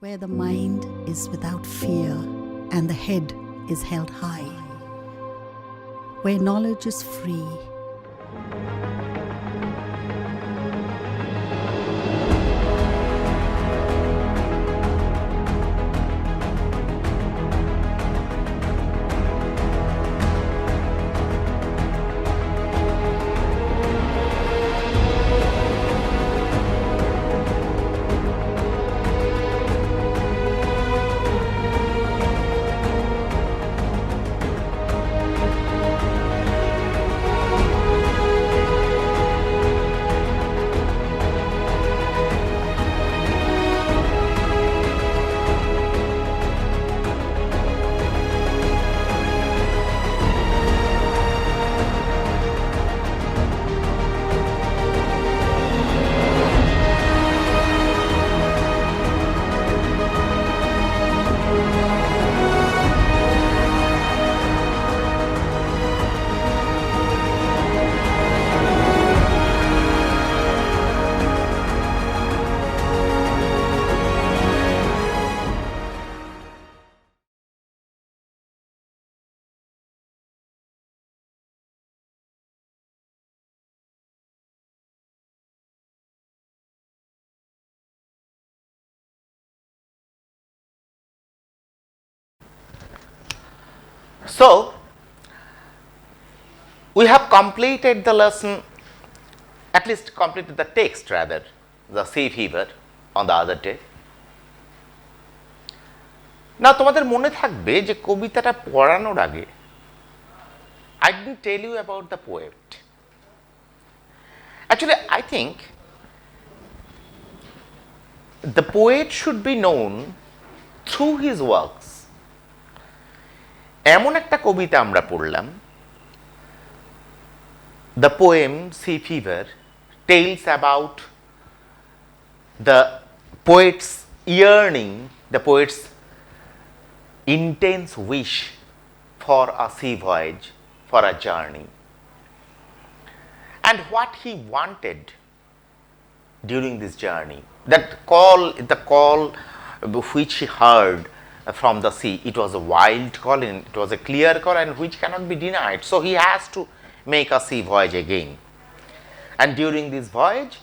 where the mind is without fear and the head is held high, where knowledge is free. So, we have completed the lesson, at least completed the text rather, the sea fever on the other day. Now, তোমাদের মনে থাকবে যে কবিতাটা পড়ানোর আগে I didn't tell you about the poet. Actually, I think the poet should be known through his works. এমন একটা কবিতা আমরা পড়লাম, the poem Sea Fever tells about the poet's yearning, the poet's intense wish for a sea voyage, for a journey, and what he wanted during this journey. That call, the call which he heard from the sea, it was a wild call and it was a clear call and which cannot be denied. So he has to make a sea voyage again. And during this voyage,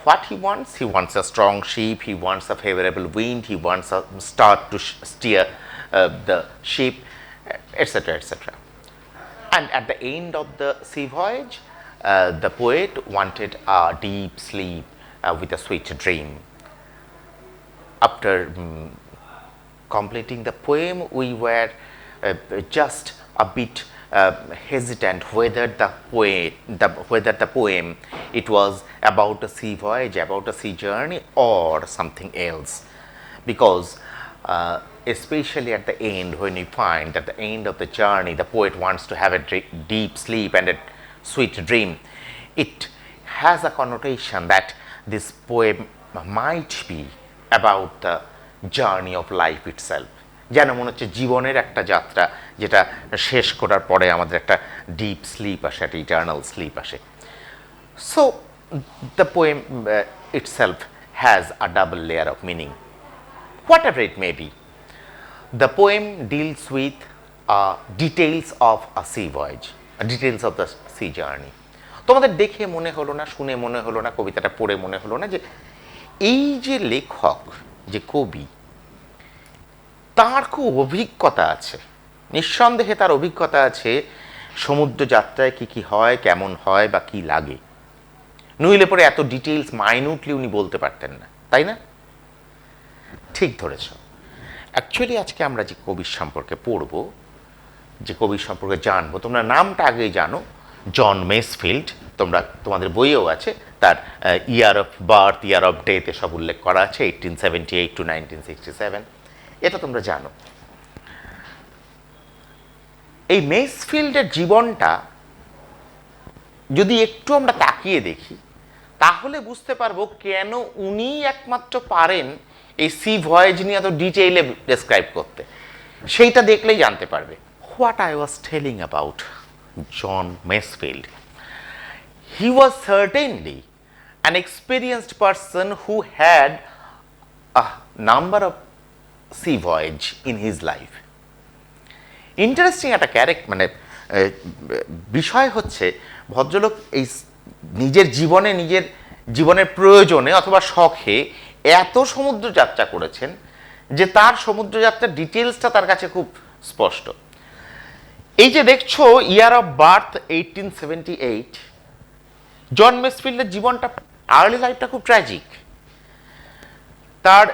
what he wants a strong ship, he wants a favorable wind, he wants a star to steer the ship, etc., etc. And at the end of the sea voyage, the poet wanted a deep sleep with a sweet dream. After completing the poem, we were just a bit hesitant whether the poem it was about a sea voyage, about a sea journey, or something else, because especially at the end, when we find at the end of the journey the poet wants to have a deep sleep and a sweet dream, it has a connotation that this poem might be about the journey of life itself. যেন মনে হচ্ছে জীবনের একটা যাত্রা যেটা শেষ করার পরে আমাদের একটা ডিপ স্লিপ আসে, একটা ইটার্নাল স্লিপ আসে. So the poem itself has a double layer of meaning. Whatever it may be, the poem deals with details of a sea voyage, details of the sea journey. তোমাদের দেখে মনে হলো না, শুনে মনে হলো না, কবিতাটা পড়ে মনে হলো না যে এই যে লেখক, যে কবি, তার খুব অভিজ্ঞতা আছে, নিঃসন্দেহে তার অভিজ্ঞতা আছে সমুদ্র যাত্রায় কি কি হয়, কেমন হয় বা কি লাগে, নইলে পরে এত ডিটেইলস মাইনিউটলি উনি বলতে পারতেন না, তাই না? ঠিক ধরেছ। অ্যাকচুয়ালি আজকে আমরা যে কবির সম্পর্কে পড়ব, যে কবির সম্পর্কে জানবো, তোমরা নামটা আগেই জানো, জন মেসফিল্ড, তোমাদের বইয়েও আছে, তার year of birth, year of death এসব উল্লেখ করা আছে, 1878 to 1967, এটা তোমরা জানো। এই মেসফিল্ডের জীবনটা যদি একটু আমরা তাকিয়ে দেখি তাহলে বুঝতে পারবো কেন উনি একমাত্র পারেন এই সি ভয়েজ নিয়ে এত ডিটেইলে ডেসক্রাইব করতে, সেইটা দেখলেই জানতে পারবে। What I was telling about John Masefield, he was certainly an experienced person who had a number of sea voyage in his life. Interesting একটা মানে বিষয় হচ্ছে ভদ্রলোক এই নিজের জীবনের প্রয়োজনে অথবা শখে এত সমুদ্র যাত্রা করেছেন যে তার সমুদ্র যাত্রার ডিটেলসটা তার কাছে খুব স্পষ্ট। এই যে দেখছো ইয়ার অফ বার্থ 1878, জন মেসফিল্ডের জীবনটা আর্লি লাইফটা খুব ট্র্যাজিক। তার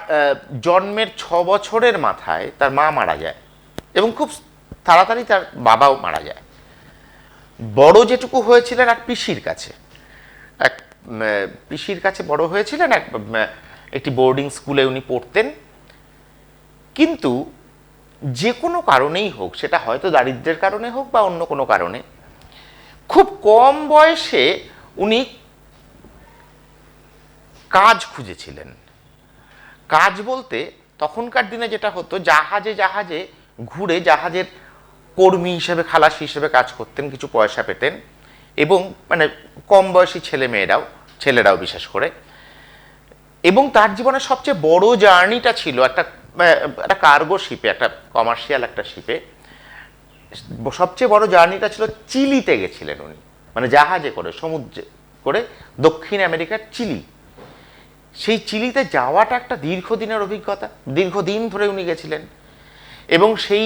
জন্মের 6 বছরের মাথায় তার মা মারা যায় এবং খুব তাড়াতাড়ি তার বাবাও মারা যায়। বড় যেটুকু হয়েছিলেন এক পিসির কাছে বড় হয়েছিলেন, একটি বোর্ডিং স্কুলে উনি পড়তেন। কিন্তু যে কোনো কারণেই হোক, সেটা হয়তো দারিদ্র্যের কারণে হোক বা অন্য কোনো কারণে, খুব কম বয়সে উনি কাজ খুঁজেছিলেন। কাজ বলতে তখনকার দিনে যেটা হতো, জাহাজে ঘুরে জাহাজের কর্মী হিসেবে, খালাসি হিসেবে কাজ করতেন, কিছু পয়সা পেতেন এবং মানে কম বয়সী ছেলেরাও বিশেষ করে। এবং তার জীবনের সবচেয়ে বড় জার্নিটা ছিল একটা কার্গো শিপে, একটা কমার্শিয়াল একটা শিপে। সবচেয়ে বড় জার্নিটা ছিল চিলিতে গেছিলেন উনি, মানে জাহাজে করে, সমুদ্রে করে দক্ষিণ আমেরিকার চিলি। সেই চিলিতে যাওয়াটা একটা দীর্ঘদিনের অভিজ্ঞতা, দীর্ঘদিন ধরে উনি গেছিলেন এবং সেই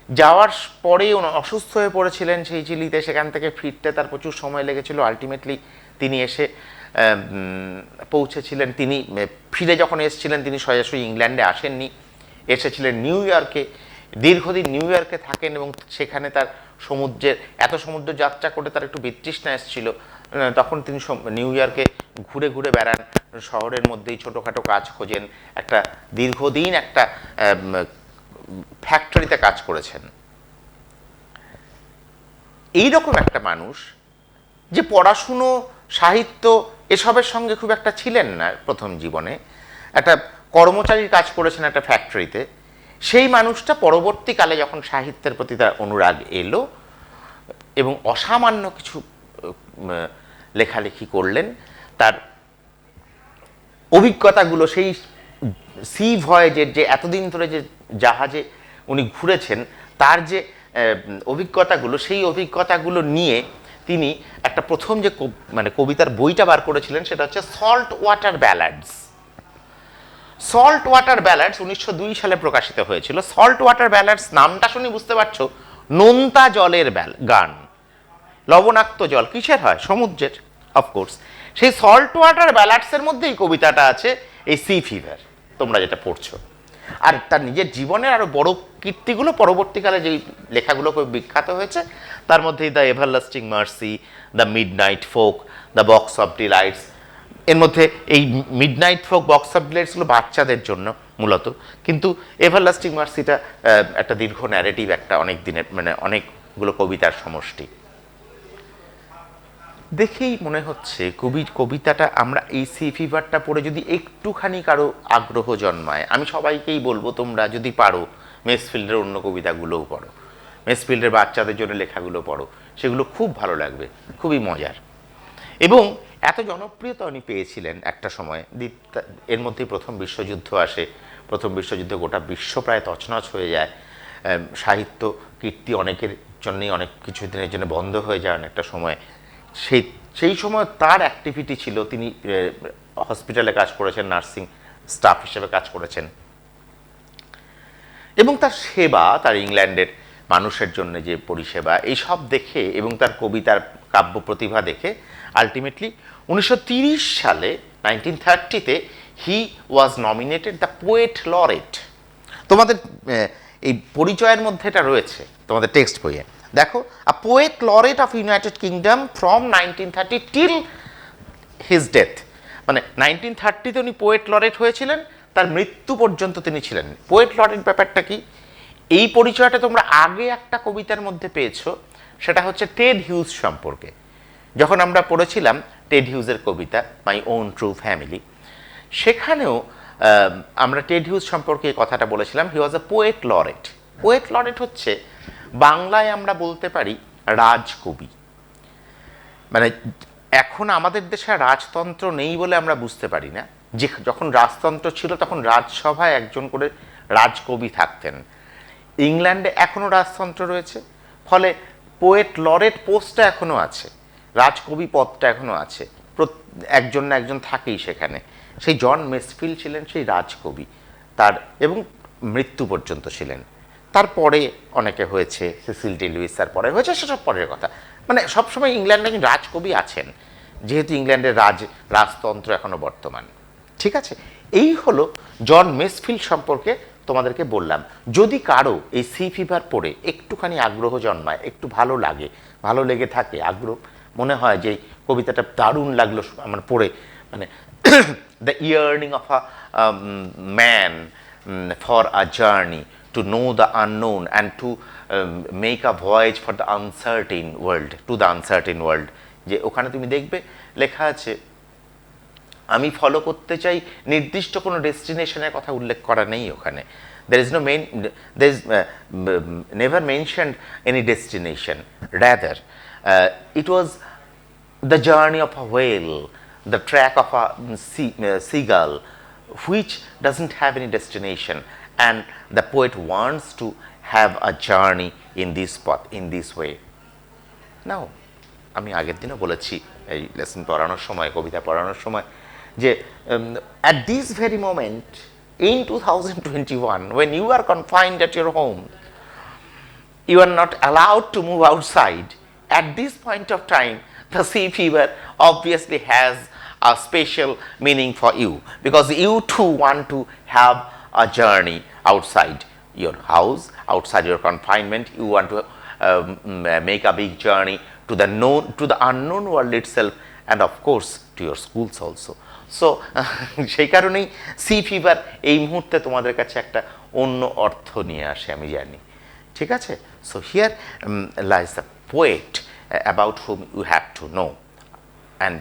যাওয়ার পরে অসুস্থ হয়ে পড়েছিলেন সেই চিলিতে। সেখান থেকে ফিরতে তার প্রচুর সময় লেগেছিল। আলটিমেটলি তিনি এসে পৌঁছেছিলেন। তিনি ফিরে যখন এসেছিলেন, তিনি সরাসরি ইংল্যান্ডে আসেননি, এসেছিলেন নিউ ইয়র্কে। দীর্ঘদিন নিউ ইয়র্কে থাকেন এবং সেখানে তার এত সমুদ্র যাত্রা করে তার একটু বিতৃষ্ণা এসেছিল। তখন তিনি নিউ ইয়র্কে ঘুরে ঘুরে বেড়ান, শহরের মধ্যেই ছোটোখাটো কাজ খোঁজেন। একটা দীর্ঘদিন একটা ফ্যাক্টরিতে কাজ করেছেন। এইরকম একটা মানুষ যে পড়াশুনো, সাহিত্য এসবের সঙ্গে খুব একটা ছিলেন না প্রথম জীবনে, একটা কর্মচারীর কাজ করেছেন একটা ফ্যাক্টরিতে, সেই মানুষটা পরবর্তীকালে যখন সাহিত্যের প্রতি তার অনুরাগ এলো এবং অসামান্য কিছু লেখালেখি করলেন, তার অভিজ্ঞতাগুলো, সেই সি ভয়েজের যে এতদিন ধরে যে জাহাজে উনি ঘুরেছেন, তার যে অভিজ্ঞতাগুলো, সেই অভিজ্ঞতাগুলো নিয়ে তিনি একটা প্রথম যে মানে কবিতার বইটা বার করেছিলেন, সেটা হচ্ছে সল্ট ওয়াটার ব্যালাডস। সল্ট ওয়াটার ব্যালাডস 1902 সালে প্রকাশিত হয়েছিল। সল্ট ওয়াটার ব্যালাডস নামটা শুনি বুঝতে পারছো, নোনতা জলের গান। লবণাক্ত জল কিসের হয়? সমুদ্রের, অফকোর্স। সেই সল্ট ওয়াটার ব্যালাডসের মধ্যেই কবিতাটা আছে, এই সি ফিভার তোমরা যেটা পড়ছো। আর তার নিজের জীবনের আরো বড় কীর্তিগুলো পরবর্তীকালে যেই লেখাগুলো খুব বিখ্যাত হয়েছে, তার মধ্যেই the everlasting mercy, the midnight folk, the box of delights. এর মধ্যে এই মিডনাইট ফোক, বক্স অফ ডিলাইটসগুলো বাচ্চাদের জন্য মূলত, কিন্তু এভারলাস্টিং মার্সিটা একটা দীর্ঘ ন্যারেটিভ, একটা অনেক দিনের, মানে অনেকগুলো কবিতার সমষ্টি। দেখেই মনে হচ্ছে কবিতাটা আমরা এই সি ফিভারটা পড়ে যদি একটুখানি কারো আগ্রহ জন্মায়, আমি সবাইকেই বলবো তোমরা যদি পারো মেসফিল্ডের অন্য কবিতাগুলোও পড়ো, মেসফিল্ডের বাচ্চাদের জন্য লেখাগুলো পড়ো, সেগুলো খুব ভালো লাগবে, খুবই মজার। এবং এত জনপ্রিয়তা উনি পেয়েছিলেন একটা সময়। এর মধ্যেই প্রথম বিশ্বযুদ্ধ আসে। প্রথম বিশ্বযুদ্ধে গোটা বিশ্ব প্রায় তছনছ হয়ে যায়। সাহিত্য কীর্তি অনেকের জন্যই অনেক কিছু দিনের জন্য বন্ধ হয়ে যায় অনেকটা সময়। সেই সময় তার অ্যাক্টিভিটি ছিল, তিনি হসপিটালে কাজ করেছেন, নার্সিং স্টাফ হিসেবে কাজ করেছেন এবং তার সেবা, তার ইংল্যান্ডের মানুষের জন্য যে পরিষেবা, এই সব দেখে এবং তার কবিতার কাব্য প্রতিভা দেখে আলটিমেটলি 1930 সালে 1930-তে হি ওয়াজ নমিনেটেড দ্য পোয়েট লরেট। তোমাদের এই পরিচয়ের মধ্যে এটা রয়েছে তোমাদের টেক্সট বইয়ে, দেখো, আ poet laureate of United kingdom from 1930 till his death. মানে 1930-তে উনি পোয়েট লরেট হয়েছিলেন, তার মৃত্যু পর্যন্ত তিনি ছিলেন। পোয়েট লরেট ব্যাপারটা কি, এই পরিচয়টা তোমরা আগে একটা কবিতার মধ্যে পেয়েছো, সেটা হচ্ছে টেড হিউজ সম্পর্কে। যখন আমরা পড়েছিলাম টেড হিউজের কবিতা মাই ওন ট্রু ফ্যামিলি, সেখানেও আমরা টেড হিউজ সম্পর্কে এই কথাটা বলেছিলাম, he was a poet laureate. Poet laureate হচ্ছে বাংলায় আমরা বলতে পারি রাজকবি। মানে এখন আমাদের দেশে রাজতন্ত্র নেই বলে আমরা বুঝতে পারি না, যে যখন রাজতন্ত্র ছিল তখন রাজসভায় একজন করে রাজকবি থাকতেন। ইংল্যান্ডে এখনও রাজতন্ত্র রয়েছে, ফলে পোয়েট লরেট পোস্টটা এখনও আছে, রাজকবি পদটা এখনও আছে, একজন না একজন থাকেই সেখানে। সেই জন মেসফিল্ড ছিলেন সেই রাজকবি, তার এবং মৃত্যু পর্যন্ত ছিলেন। তারপরে অনেকে হয়েছে, সিসিল ডি লুইস তার পরে হয়েছে, সেসব পরের কথা। মানে সবসময় ইংল্যান্ডে একজন রাজকবি আছেন, যেহেতু ইংল্যান্ডের রাজতন্ত্র এখনও বর্তমান। ঠিক আছে, এই হলো জন মেসফিল্ড সম্পর্কে তোমাদেরকে বললাম। যদি কারো এই সি ফিভার পড়ে একটুখানি আগ্রহ জন্মায়, একটু ভালো লাগে, ভালো লেগে থাকে, আগ্রহ মনে হয় যে কবিতাটা দারুণ লাগলো আমার পড়ে, মানে the earning of a man for a journey to know the unknown and to make a voice for the uncertain world, to the uncertain world. যে ওখানে তুমি দেখবে লেখা আছে আমি ফলো করতে চাই, নির্দিষ্ট কোনো ডেস্টিনেশনের কথা উল্লেখ করা নেই ওখানে। there is never mentioned any destination, rather it was the journey of a whale, the track of a seagull, which doesn't have any destination, and the poet wants to have a journey in this path, in this way. Now আমি আগের দিনও বলেছি এই lesson পড়ানোর সময়, কবিতা পড়ানোর সময়, যে at this very moment in 2021 when you are confined at your home, you are not allowed to move outside. At this point of time, the sea fever obviously has a special meaning for you, because you too want to have a journey outside your house, outside your confinement. You want to make a big journey to the unknown world itself, and of course to your schools also. So সেই কারণেই C fever এই মুহূর্তে তোমাদের কাছে একটা অন্য অর্থ নিয়ে আসে, আমি জানি। ঠিক আছে, so here lies the poet about whom you have to know, and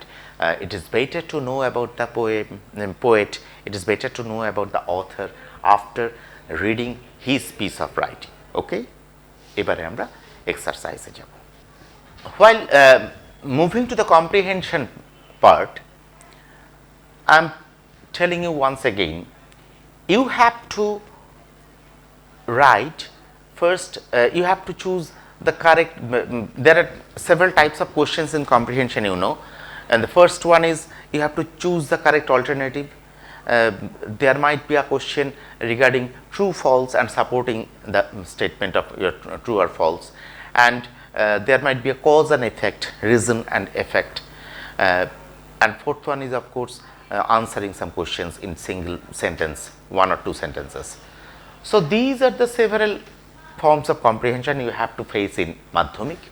it is better to know about the poet, it is better to know about the author after reading his piece of writing. Okay, এবারে আমরা এক্সারসাইজে যাব। While moving to the comprehension part, I'm telling you once again, you have to write first, you have to choose the correct, there are several types of questions in comprehension, you know, and the first one is you have to choose the correct alternative. There might be a question regarding true, false, and supporting the statement of your true or false, and there might be a cause and effect, reason and effect, and fourth one is of course answering some questions in single sentence, one or two sentences. So these are the several forms of comprehension you have to face in Madhyamik.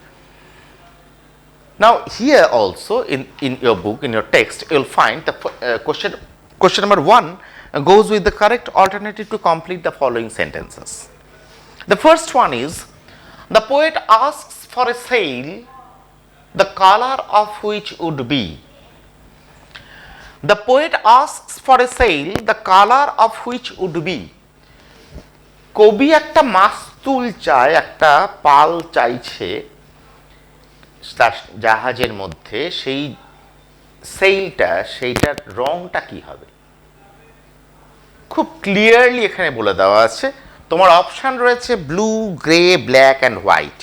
Now here also in your book, in your text, you will find the question number 1 goes with the correct alternative to complete the following sentences. The first one is, the poet asks for a sail, the color of which would be. The poet asks for a sail, the color of which would be. কবি একটা মাস্তুল চায়, একটা পাল চাইছে তার জাহাজের মধ্যে, সেই সেইলটা, সেইটার রংটা কি হবে? খুব ক্লিয়ারলি এখানে বলে দেওয়া আছে। তোমার অপশন রয়েছে blue, grey, black and white.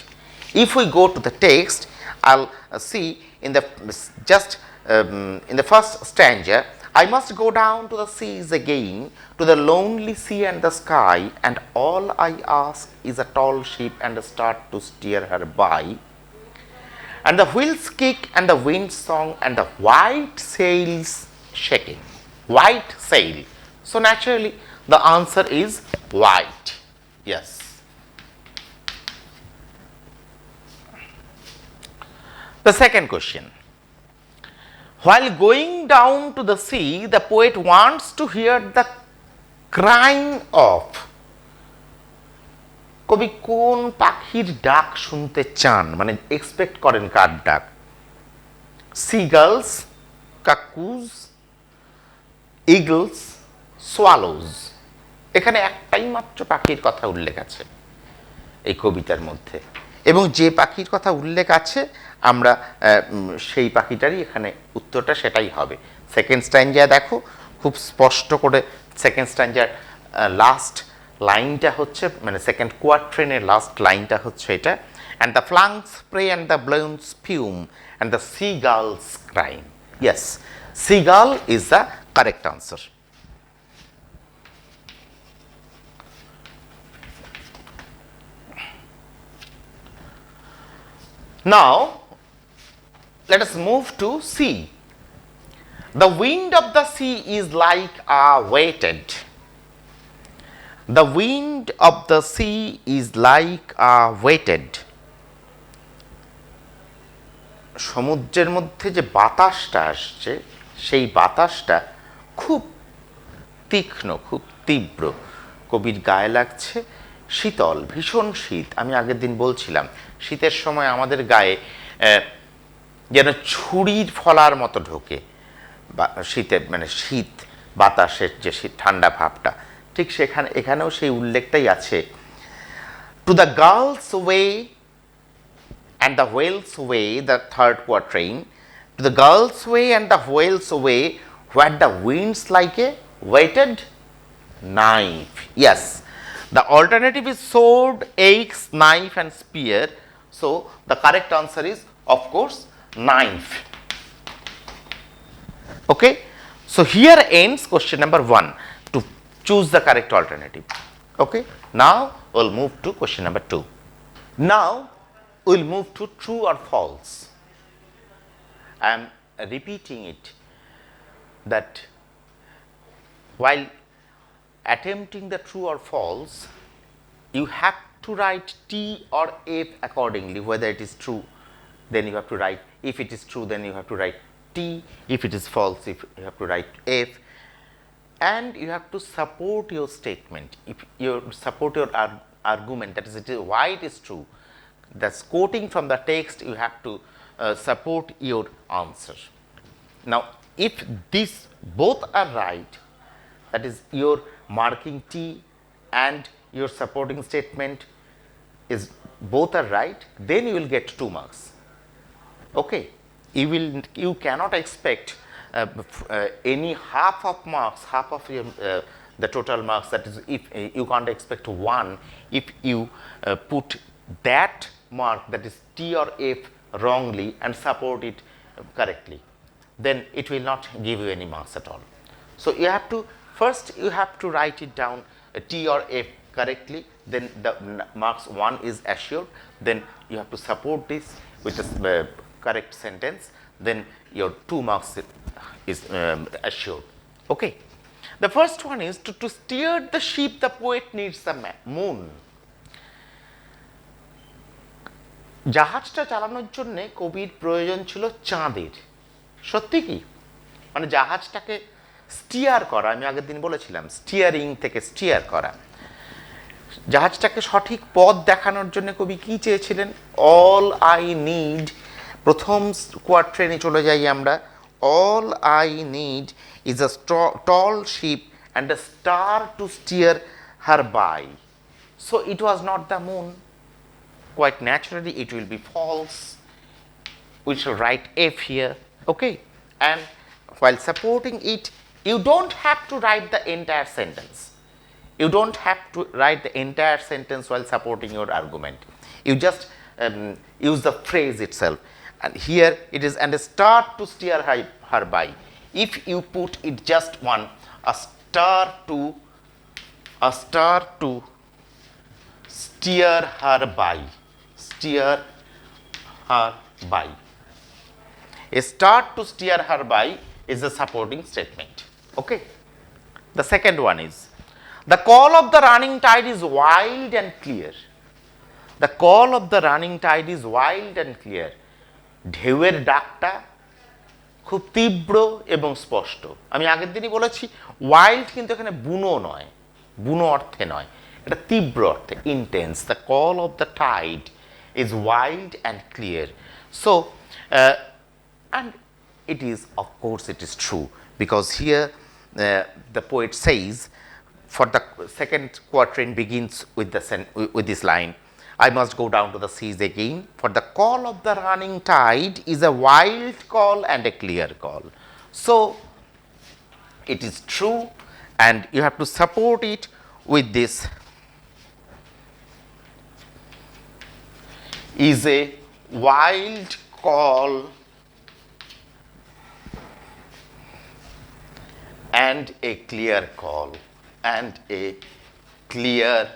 If we go to the text, আইল C in the just in the first stanza, I must go down to the seas again, to the lonely sea and the sky, and all I ask is a tall ship and a start to steer her by, and the wheels kick and the wind song and the white sails shaking. White sail. So naturally the answer is white. Yes. The second question. While going down to the sea, the poet wants to hear the crying of. কবি কোন পাখির ডাক শুনতে চান, মানে expect করেন কার ডাক? Seagulls, cuckoos, eagles, swallows. এখানে একটাই মাত্র পাখির কথা উল্লেখ আছে এই কবিতার মধ্যে, এবং যে পাখির কথা উল্লেখ আছে সেই পাখিটারই এখানে উত্তরটা সেটাই হবে। সেকেন্ড স্ট্যান্জায় দেখো, খুব স্পষ্ট করে সেকেন্ড স্ট্যান্ডার লাস্ট লাইনটা হচ্ছে মানে সেকেন্ড কোয়াট্রেনের লাস্ট লাইনটা হচ্ছে এটা, and the flung spray and the blown spume and the sea gulls crying. Yes, seagull is the correct answer. Now let us move to sea. The wind of the sea is like a weighted. The wind of the sea is like a weighted. সমুদ্রের মধ্যে যে বাতাসটা আসছে সেই বাতাসটা খুব তীক্ষ্ণ, খুব তীব্র, কবির গায়ে লাগছে শীতল, ভীষণ শীত। আমি আগের দিন বলছিলাম শীতের সময় আমাদের গায়ে যেন ছুরির ফলার মতো ঢোকে বা শীতের মানে শীত বাতাসের যে শীত ঠান্ডা ভাবটা, ঠিক এখানেও সেই উল্লেখটাই আছে। To the girls way and the whale's way, the third quatrain, to the girl's way and the whale's way, where the winds like a weighted knife. Yes, the alternative is sword, axe, knife and spear. So the correct answer is of course knife. Okay, so here ends question number 1 to choose the correct alternative. Okay, now we'll move to question number 2. Now we'll move to true or false. I am repeating it that while attempting the true or false, you have to write T or F accordingly. Whether it is true, then you have to write. If it is true, then you have to write T. If it is false, if you have to write F. And you have to support your statement. If you support your argument, that is, why it is true. That's quoting from the text, you have to support your answer. Now, if these both are right, that is your marking T and your supporting statement is both are right, then you will get 2 marks. Okay, you cannot expect any half of marks, half of your the total marks. That is, if you can't expect 1 if you put that mark, that is T or F, wrongly and support it correctly, then it will not give you any marks at all. So you have to first you have to write it down T or F correctly, then the marks 1 is assured, then you have to support this with a correct sentence, then your 2 marks is assured. Okay, the first one is to steer the ship the poet needs the moon. জাহাজটা চালানোর জন্য কবির প্রয়োজন ছিল চাঁদের। সত্যি কি? মানে জাহাজটাকে stair করা, আমি আগের দিন বলেছিলাম স্টিয়ারিং থেকে স্টিয়ার করা, জাহাজটাকে সঠিক পথ দেখানোর জন্য কবি কি চেয়েছিলেন? অল আই নিড, প্রথম কোয়াট্রেনে চলে যাই আমরা, all I need is a tall ship and a star to steer her by. So it was not the moon. Quite naturally it will be false. We shall write F here. Okay, and while supporting it, you don't have to write the entire sentence. You don't have to write the entire sentence while supporting your argument. You just use the phrase itself, and here it is, and a star to steer her by. If you put it just one, a star to steer her by. Steer her by. A start to steer her by is a supporting statement. Okay. The second one is the call of the running tide is wild and clear. The call of the running tide is wild and clear. ঢেউয়ের ডাকটা খুব তীব্র এবং স্পষ্ট। আমি আগের দিনই বলেছি ওয়াইল্ড কিন্তু এখানে বুনো নয়, বুনো অর্থে নয়, এটা তীব্র অর্থে, intense. The call of the tide is wild and clear. So and it is, of course it is true, because here the poet says, for the second quatrain begins with this line, I must go down to the seas again, for the call of the running tide is a wild call and a clear call. So it is true, and you have to support it with this is a wild call and a clear call, and a clear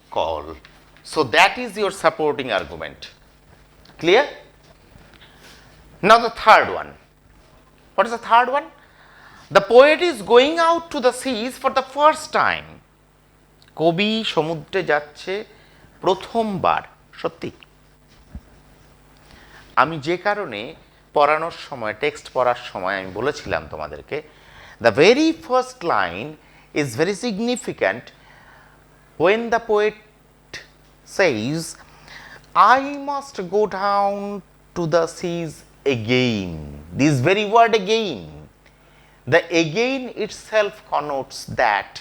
call. So that is your supporting argument. Clear? Now the third one. What is the third one? The poet is going out to the seas for the first time. কবি সমুদ্রে যাচ্ছে প্রথমবার। সত্যি, আমি যে কারণে পড়ানোর সময়, টেক্সট পড়ার সময় আমি বলেছিলাম তোমাদেরকে, the very first line is very significant when the poet says, I must go down to the seas again. This very word again. The again itself connotes that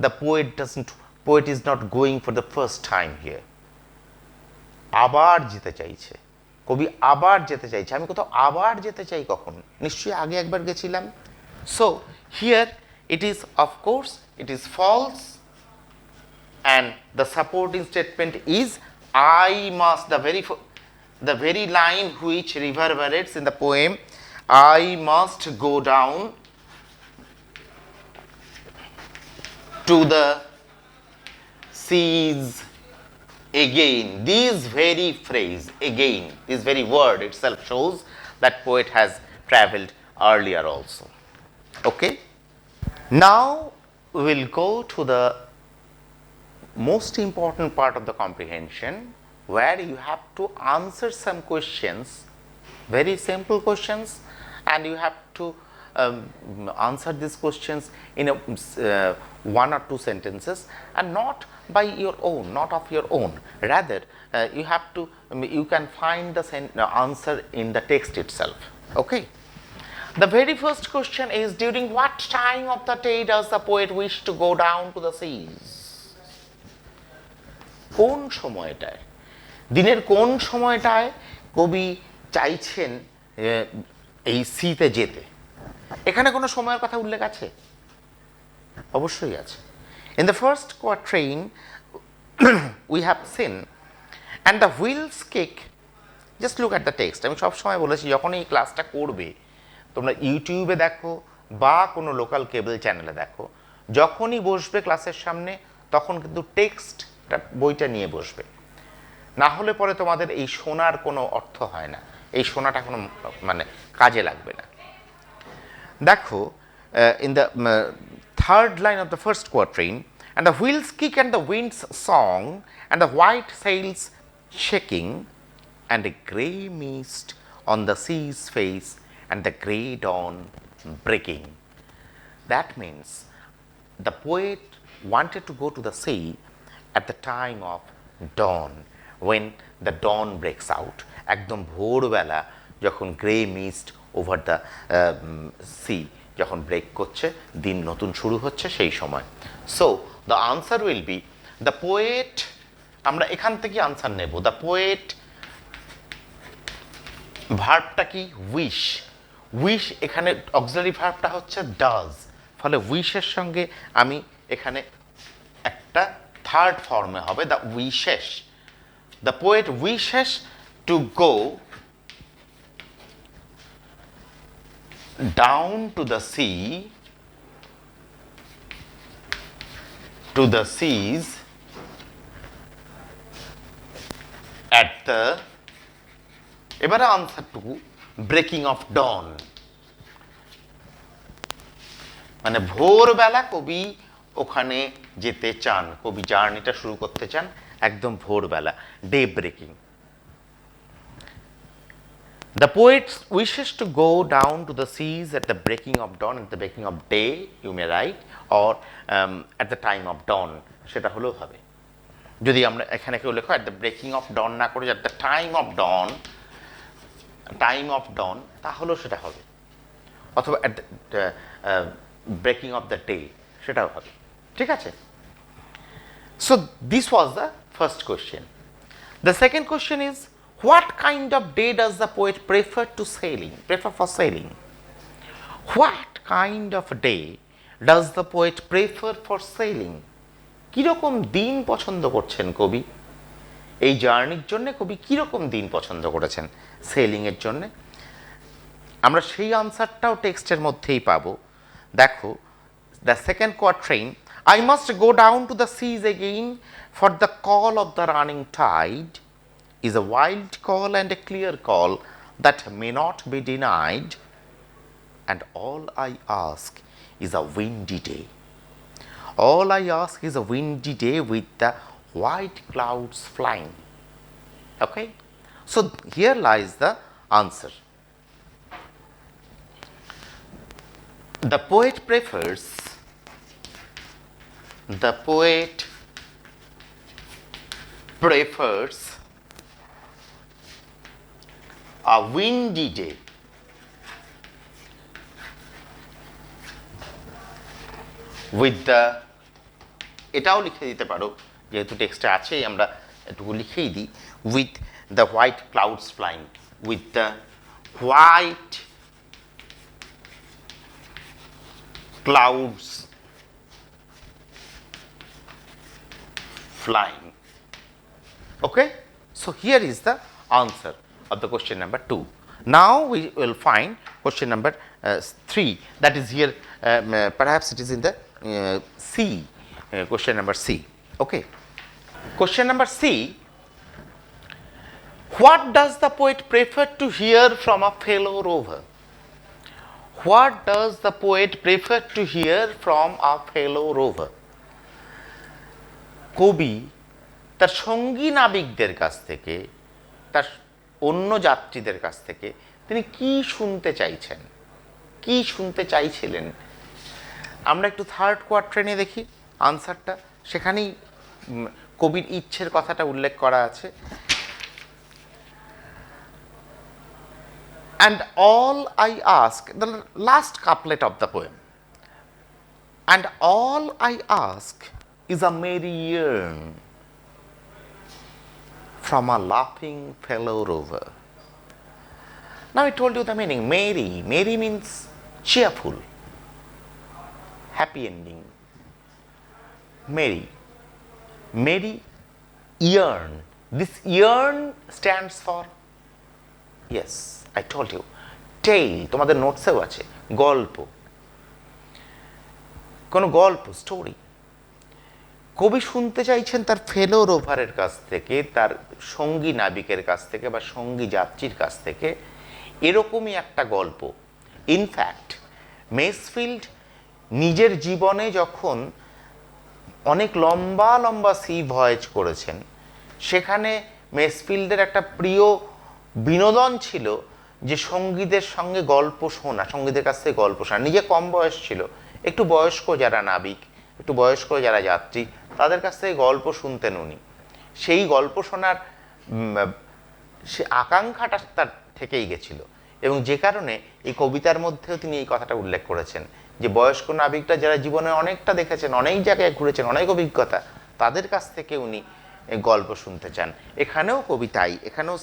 the poet is not going for the first time here. আবার যেতে চাইছে, কবি আবার যেতে চাইছে। আমি কোথাও আবার যেতে চাই কখন? নিশ্চয়ই আগে একবার গেছিলাম। So here it is, of course, it is false, and the supporting statement is I must, the very line which reverberates in the poem, I must go down to the seas again. This very phrase again, this very word itself shows that poet has traveled earlier also. Okay, now we will go to the most important part of the comprehension, where you have to answer some questions, very simple questions, and you have to answer these questions in a, one or two sentences, and not by your own, not of your own. Rather, you have to, you can find the answer in the text itself. Okay. The very first question is, during what time of the day does the poet wish to go down to the seas? কোন সময়টায়, দিনের কোন সময়টায় কবি চাইছেন এই সিতে যেতে? এখানে কোনো সময়ের কথা উল্লেখ আছে? অবশ্যই আছে। In the first quatrain we have seen, and the wheels kick. Just look at the text. আমি সব সময় বলেছি, যখন এই ক্লাসটা করবে তোমরা ইউটিউবে দেখো বা কোনো লোকাল কেবল চ্যানেলে দেখো, যখনই বসবে ক্লাসের সামনে তখন কিন্তু টেক্সটটা, বইটা নিয়ে বসবে, না হলে পরে তোমাদের এই শোনার কোনো অর্থ হয় না, এই শোনাটা কোনো মানে কাজে লাগবে না। দেখো, in the third line of the first quatrain, and the wheels kick and the wind's song and the white sails shaking and a grey mist on the sea's face and the grey dawn breaking. That means the poet wanted to go to the sea at the time of dawn, when the dawn breaks out. একদম ভোরবেলা যখন grey mist over the sea যখন break করছে, দিন নতুন শুরু হচ্ছে, সেই সময়। So the answer will be, the poet, আমরা এখান থেকে আনসার নেব। দ্য পোয়েট, ভার্বটা কি? উইশ। উইশ, এখানে অক্সিলারি ভার্বটা হচ্ছে ডাজ, ফলে উইশের সঙ্গে আমি এখানে একটা থার্ড ফর্মে হবে the wishes. The poet wishes to go down to the sea, to the seas at the, এবারে আনসারটুকু, ব্রেকিং অফ ডন, মানে ভোরবেলা কবি ওখানে যেতে চান, কবি জার্নিটা শুরু করতে চান একদম ভোরবেলা, day breaking. The poet wishes to go down to the seas at the breaking of dawn, at the breaking of day, you may write, or at the time of dawn, সেটা হলেও হবে। যদি আমরা এখানে কেউ লেখো at the breaking of dawn না করে at the time of dawn, time of dawn, তাহলেও সেটা হবে, অথবা at the breaking of the day, সেটাও হবে। ঠিক আছে? So this was the first question. The second question is, what kind of day does the poet prefer for sailing? What kind of day Does the poet prefer for sailing? কিরকম দিন পছন্দ করছেন কবি? এই জার্নির জন্য কবি কিরকম দিন পছন্দ করেছেন সেলিং এর জন্য? আমরা সেই আনসারটাও টেক্সটের মধ্যেই পাবো। দেখো, the second quatrain, I must go down to the seas again, for the call of the running tide is a wild call and a clear call that may not be denied, and all I ask is a windy day. All I ask is a windy day with the white clouds flying. Okay, so here lies the answer. The poet prefers a windy day with the, এটাও লিখে দিতে পারো যেহেতু টেক্সটে আছেই, আমরা এটুকু লিখেই দিই, with the white clouds flying, with the white clouds flying. Okay, so here is the answer of the question number 2. Now we will find question number 3, that is here, perhaps it is in the C, question number C. Okay, question number C, what does the poet prefer to hear from a fellow rover? What does the poet prefer to hear from a fellow rover? কবি তার সঙ্গী নাবিকদের কাছ থেকে, তার অন্য যাত্রীদের কাছ থেকে তিনি কি শুনতে চাইছেন, কি শুনতে চাইছিলেন? আমরা একটু থার্ড কোয়াট্রেনে দেখি আনসারটা, সেখানেই কবির ইচ্ছের কথাটা উল্লেখ করা আছে। And all I ask, the last couplet of the poem, and all I ask is a merry yearn from a laughing fellow rover. Now I told you the meaning. Merry, merry means cheerful, happy ending. Merry, merry yearn. This yearn stands for, yes, I told you, tail, তোমাদের নোটসেও আছে, গল্প, কোনো গল্প, story. কবি শুনতে চাইছেন তার ফেলো রোভারের কাছ থেকে, তার সঙ্গী নাবিকের কাছ থেকে বা সঙ্গী যাত্রীর কাছ থেকে এরকমই একটা গল্প। ইনফ্যাক্ট মেসফিল্ড নিজের জীবনে যখন অনেক লম্বা লম্বা সি ভয়েজ করেছেন, সেখানে মেসফিল্ডের একটা প্রিয় বিনোদন ছিল যে সঙ্গীদের সঙ্গে গল্প শোনা, সঙ্গীদের কাছ থেকে গল্প শোনা। নিজে কম বয়স ছিল, একটু বয়স্ক যারা নাবিক, একটু বয়স্ক যারা যাত্রী, তাদের কাছ থেকে গল্প শুনতেন উনি। সেই গল্প শোনার সে আকাঙ্ক্ষাটা তার থেকেই গেছিল, এবং যে কারণে এই কবিতার মধ্যেও তিনি এই কথাটা উল্লেখ করেছেন যে বয়স্ক নাবিকরা যারা জীবনে অনেকটা দেখেছেন, অনেক জায়গায় ঘুরেছেন, অনেক অভিজ্ঞতা, তাদের কাছ থেকে উনি গল্প শুনতে চান। এখানেও কবিতাই, এখানেও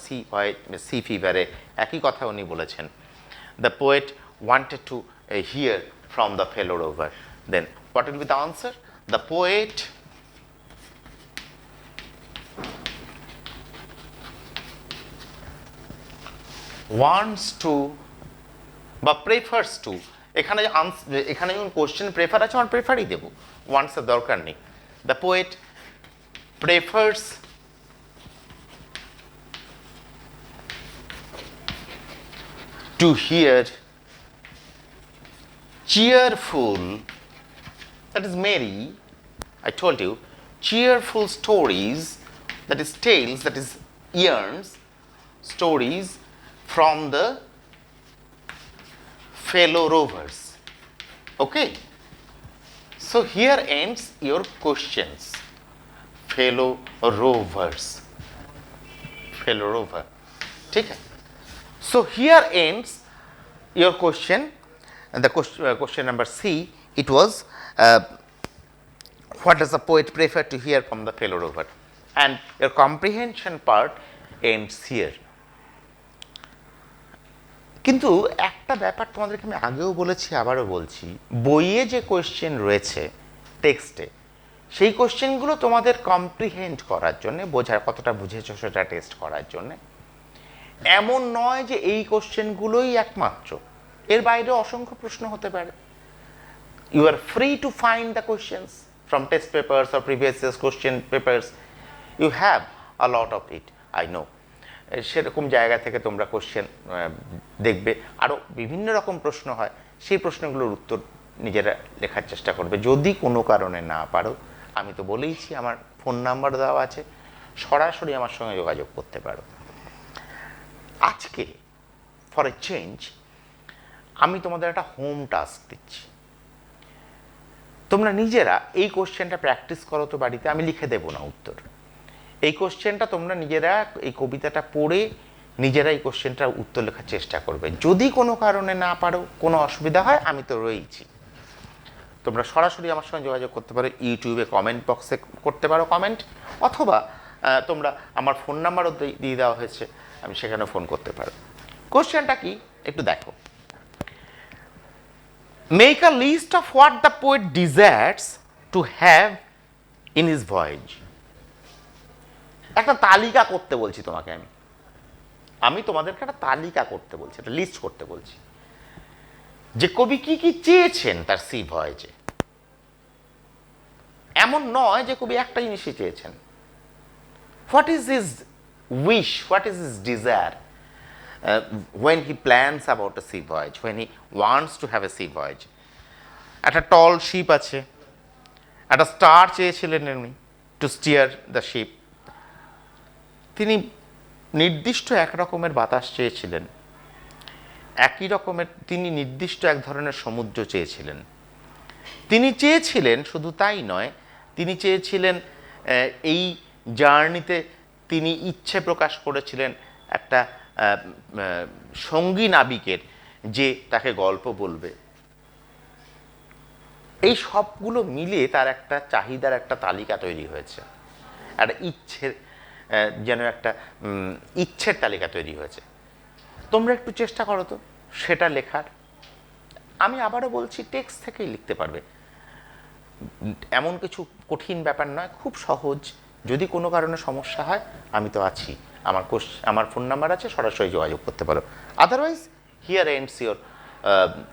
সি ফিভারে একই কথা উনি বলেছেন। The poet wanted to hear from the fellow rover. Then what will be the answer? The poet wants to বা প্রেফার্স টু, এখানে এখানে যখন কোশ্চেন প্রেফার আছে, আমার প্রেফারই দেবো, ওয়ান্টসের দরকার নেই। The poet prefers to hear cheerful, that is merry, I told you, cheerful stories, that is tales, that is yearns, stories from the fellow rovers. Okay, so here ends your questions. Fellow rovers, fellow rover, ठीक है? So here ends your question, and the question number C. It was what does the poet prefer to hear from the fellow rover, and your comprehension part ends here. কিন্তু একটা ব্যাপার তোমাদেরকে আমি আগেও বলেছি, আবারও বলছি, বইয়ে যে কোয়েশ্চেন রয়েছে টেক্সটে, সেই কোয়েশ্চেনগুলো তোমাদের কম্প্রিহেন্ড করার জন্য, বোঝার কতটা বুঝেছো সেটা টেস্ট করার জন্য। এমন নয় যে এই কোয়েশ্চেনগুলোই একমাত্র, এর বাইরে অসংখ্য প্রশ্ন হতে পারে। You are free to find the questions from test papers or previous year's question papers. You have a lot of it, I know. সেরকম জায়গা থেকে তোমরা কোশ্চেন দেখবে, আরও বিভিন্ন রকম প্রশ্ন হয়, সেই প্রশ্নগুলোর উত্তর নিজেরা লেখার চেষ্টা করবে। যদি কোনো কারণে না পারো, আমি তো বলেইছি আমার ফোন নাম্বার দেওয়া আছে, সরাসরি আমার সঙ্গে যোগাযোগ করতে পারো। আজকে ফর এ চেঞ্জ আমি তোমাদের একটা হোম টাস্ক দিচ্ছি। তোমরা নিজেরা এই কোশ্চেনটা প্র্যাকটিস করো তো বাড়িতে, আমি লিখে দেবো না উত্তর। এই কোশ্চেনটা তোমরা নিজেরা, এই কবিতাটা পড়ে নিজেরা এই কোশ্চেনটার উত্তর লেখার চেষ্টা করবে। যদি কোনো কারণে না পারো, কোনো অসুবিধা হয়, আমি তো রয়েইছি। তোমরা সরাসরি আমার সঙ্গে যোগাযোগ করতে পারো, ইউটিউবে কমেন্ট বক্সে করতে পারো কমেন্ট, অথবা তোমরা আমার ফোন নাম্বারও দিয়ে দেওয়া হয়েছে, আমি সেখানে ফোন করতে পারো। কোশ্চেনটা কি একটু দেখো। Make a list of what the poet desires to have in his voyage. একটা তালিকা করতে বলছি তোমাকে, আমি তোমাদেরকে একটা তালিকা করতে বলছি, একটা লিস্ট করতে বলছি, যে কবি কি কি চেয়েছেন তার সি ভয়েজে। এমন নয় যে কবি একটা জিনিসই চেয়েছেন। What is his wish, what is his desire when he plans about a sea voyage, when he wants to have a sea voyage. একটা টল শিপ আছে, একটা স্টার চেয়েছিলেন উনি, টু স্টিয়ার দ্য শিপ। তিনি নির্দিষ্ট এক রকমের বাতাস চেয়েছিলেন, একই রকমের তিনি নির্দিষ্ট এক ধরনের সমুদ্র চেয়েছিলেন। তিনি চেয়েছিলেন, শুধু তাই নয়, তিনি চেয়েছিলেন এই জার্নিতে তিনি ইচ্ছে প্রকাশ করেছিলেন একটা সঙ্গী নাবিকের, যে তাকে গল্প বলবে। এই সবগুলো মিলে তার একটা চাহিদার একটা তালিকা তৈরি হয়েছে, একটা ইচ্ছের, যেন একটা ইচ্ছের তালিকা তৈরি হয়েছে। তোমরা একটু চেষ্টা করো তো সেটা লেখার। আমি আবারও বলছি, টেক্সট থেকেই লিখতে পারবে, এমন কিছু কঠিন ব্যাপার নয়, খুব সহজ। যদি কোনো কারণে সমস্যা হয়, আমি তো আছি, আমার ফোন নাম্বার আছে, সরাসরি যোগাযোগ করতে পারো। Otherwise here ends your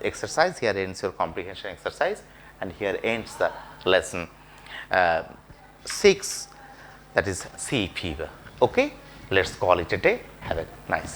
exercise, here ends your comprehension exercise, and here ends the lesson 6, that is sea fever. Okay, let's call it a day. Have a nice